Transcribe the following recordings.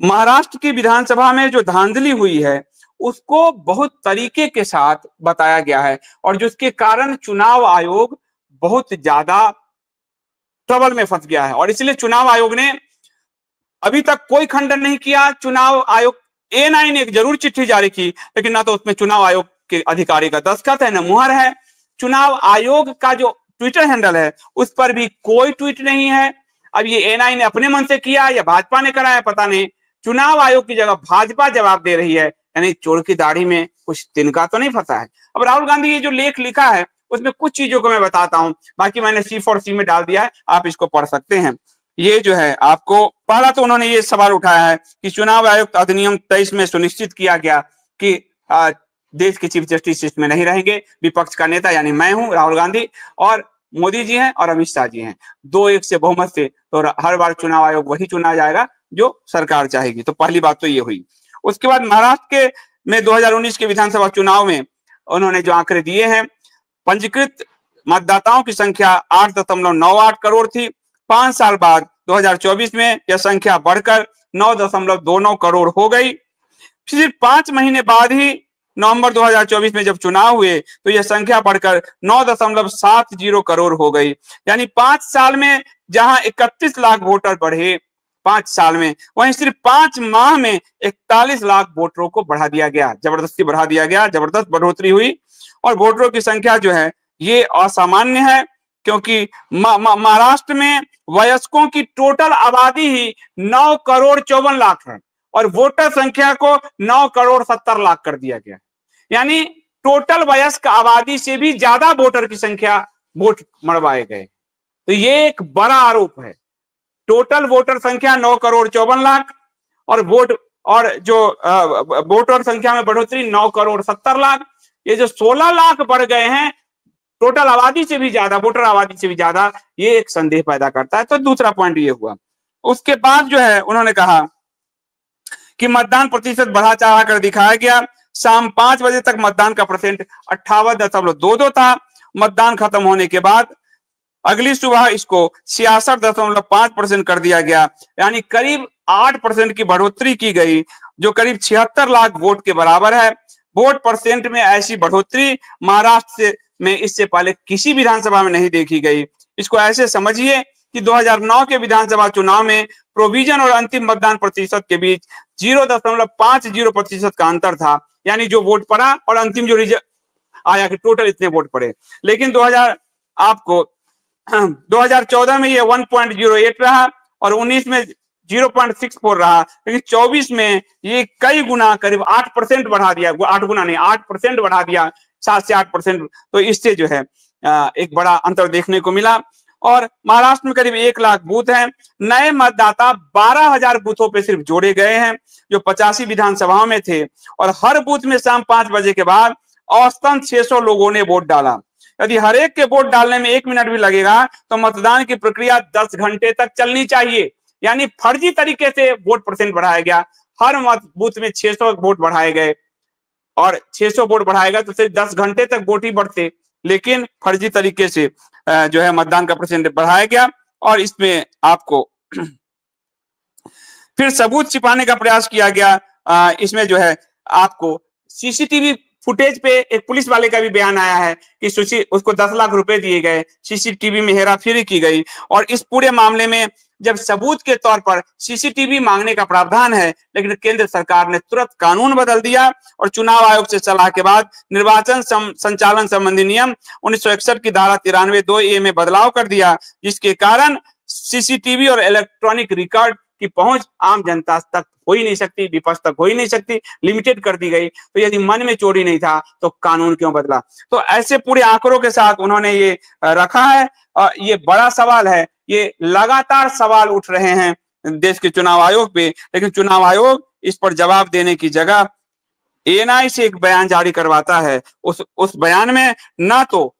महाराष्ट्र की विधानसभा में जो धांधली हुई है उसको बहुत तरीके के साथ बताया गया है और जिसके कारण चुनाव आयोग बहुत ज्यादा ट्रबल में फंस गया है। और इसलिए चुनाव आयोग ने अभी तक कोई खंडन नहीं किया। चुनाव आयोग A9 ने एक जरूर चिट्ठी जारी की, लेकिन ना तो उसमें चुनाव आयोग के अधिकारी का दस्तखत है, न मुहर है। चुनाव आयोग का जो ट्विटर हैंडल है उस पर भी कोई ट्वीट नहीं है। अब ये A9 ने अपने मन से किया या भाजपा ने कराया पता नहीं। चुनाव आयोग की जगह भाजपा जवाब दे रही है, यानी चोर की दाढ़ी में कुछ तिनका तो नहीं फंसा है। अब राहुल गांधी ये जो लेख लिखा है उसमें कुछ चीजों को मैं बताता हूं, बाकी मैंने C4C में डाल दिया है, आप इसको पढ़ सकते हैं। ये जो है आपको, पहला तो उन्होंने ये सवाल उठाया है कि चुनाव आयोग अधिनियम 23 में सुनिश्चित किया गया कि देश के चीफ जस्टिस इसमें नहीं रहेंगे। विपक्ष का नेता यानी मैं हूं, राहुल गांधी, और मोदी जी हैं और अमित शाह जी हैं। 2-1 से बहुमत से तो हर बार चुनाव आयोग वही चुना जाएगा जो सरकार चाहेगी। तो पहली बात तो ये हुई। उसके बाद महाराष्ट्र के में 2019 के विधानसभा चुनाव में उन्होंने जो आंकड़े दिए हैं, पंजीकृत मतदाताओं की संख्या 8.98 करोड़ थी। 5 साल बाद 2024 में यह संख्या बढ़कर 9.29 करोड़ हो गई। सिर्फ 5 महीने बाद ही नवंबर 2024 में जब चुनाव हुए तो यह संख्या बढ़कर 9.70 करोड़ हो गई। यानी 5 साल में जहां 31 लाख वोटर बढ़े 5 साल में, वहीं सिर्फ 5 माह में 41 लाख वोटरों को बढ़ा दिया गया, जबरदस्ती बढ़ा दिया गया, जबरदस्त बढ़ोतरी हुई। और वोटरों की संख्या जो है ये असामान्य है, क्योंकि महाराष्ट्र में वयस्कों की टोटल आबादी ही 9 करोड़ 54 लाख है और वोटर संख्या को 9 करोड़ 70 लाख कर दिया गया। यानी टोटल वयस्क आबादी से भी ज्यादा वोटर की संख्या वोट मरवाए गए। तो ये एक बड़ा आरोप है। टोटल वोटर संख्या 9 करोड़ 54 लाख और वोट और जो वोटर संख्या में बढ़ोतरी 9 करोड़ 70 लाख, ये जो 16 लाख बढ़ गए हैं टोटल आबादी से भी ज्यादा, वोटर आबादी से भी ज्यादा, ये एक संदेह पैदा करता है। तो दूसरा पॉइंट ये हुआ। उसके बाद जो है उन्होंने कहा कि मतदान प्रतिशत बढ़ा चढ़ा कर दिखाया गया। शाम 5 बजे तक मतदान का परसेंट 58.22 था। मतदान खत्म होने के बाद अगली सुबह इसको 66.5% कर दिया गया, यानी करीब 8% की बढ़ोतरी की गई, जो करीब 76 लाख वोट के बराबर है। वोट परसेंट में ऐसी बढ़ोतरी महाराष्ट्र से में इससे पहले किसी विधानसभा में नहीं देखी गई। इसको ऐसे समझिए कि 2009 के विधानसभा चुनाव में प्रोविजन और अंतिम मतदान प्रतिशत के बीच 0.50% का अंतर था, यानी जो वोट पड़ा और अंतिम जो रिजल्ट आया कि टोटल इतने वोट पड़े। लेकिन 2014 में ये 1.08 रहा और 19 में 0.64 रहा, लेकिन 24 में ये कई गुना करीब 8% बढ़ा दिया, 8 गुना नहीं 8% बढ़ा दिया, 7 से 8%। तो इससे जो है एक बड़ा अंतर देखने को मिला। और महाराष्ट्र में करीब 1 लाख बूथ हैं। नए मतदाता 12,000 बूथों पे सिर्फ जोड़े गए हैं, जो 85 विधानसभाओं में थे। और हर बूथ में शाम 5 बजे के बाद औसतन 600 लोगों ने वोट डाला। यदि हर एक के वोट डालने में 1 मिनट भी लगेगा तो मतदान की प्रक्रिया 10 घंटे तक चलनी चाहिए। यानी फर्जी तरीके से वोट परसेंट बढ़ाया गया। हर बूथ में 600 वोट बढ़ाए गए और 600 वोट बढ़ाया गया तो सिर्फ 10 घंटे तक वोट ही बढ़ते, लेकिन फर्जी तरीके से जो है मतदान का परसेंट बढ़ाया गया। और इसमें आपको फिर सबूत छिपाने का प्रयास किया गया। इसमें जो है आपको सीसीटीवी फुटेज पे एक पुलिस वाले का भी बयान आया है कि उसको 10 लाख रुपए दिए गए, सीसीटीवी में हेराफेरी की गई। और इस पूरे मामले में जब सबूत के तौर पर सीसीटीवी मांगने का प्रावधान है, लेकिन केंद्र सरकार ने तुरंत कानून बदल दिया और चुनाव आयोग से सलाह के बाद निर्वाचन संचालन संबंधी नियम 1961 की धारा 93(2)(a) में बदलाव कर दिया, जिसके कारण सीसीटीवी और इलेक्ट्रॉनिक रिकॉर्ड की पहुंच आम जनता तक हो ही नहीं सकती, विपक्ष तक हो ही नहीं सकती, लिमिटेड कर दी गई। तो यदि मन में चोरी नहीं था तो कानून क्यों बदला? तो ऐसे पूरे आंकड़ों के साथ उन्होंने ये रखा है। ये बड़ा सवाल है, ये लगातार सवाल उठ रहे हैं देश के चुनाव आयोग पे, लेकिन चुनाव आयोग इस पर जवाब देने की जगह A9 से एक बयान जारी करवाता है। उस बयान में ना तो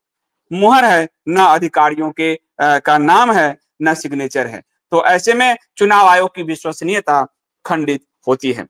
मुहर है, ना अधिकारियों के का नाम है, ना सिग्नेचर है। तो ऐसे में चुनाव आयोग की विश्वसनीयता खंडित होती है।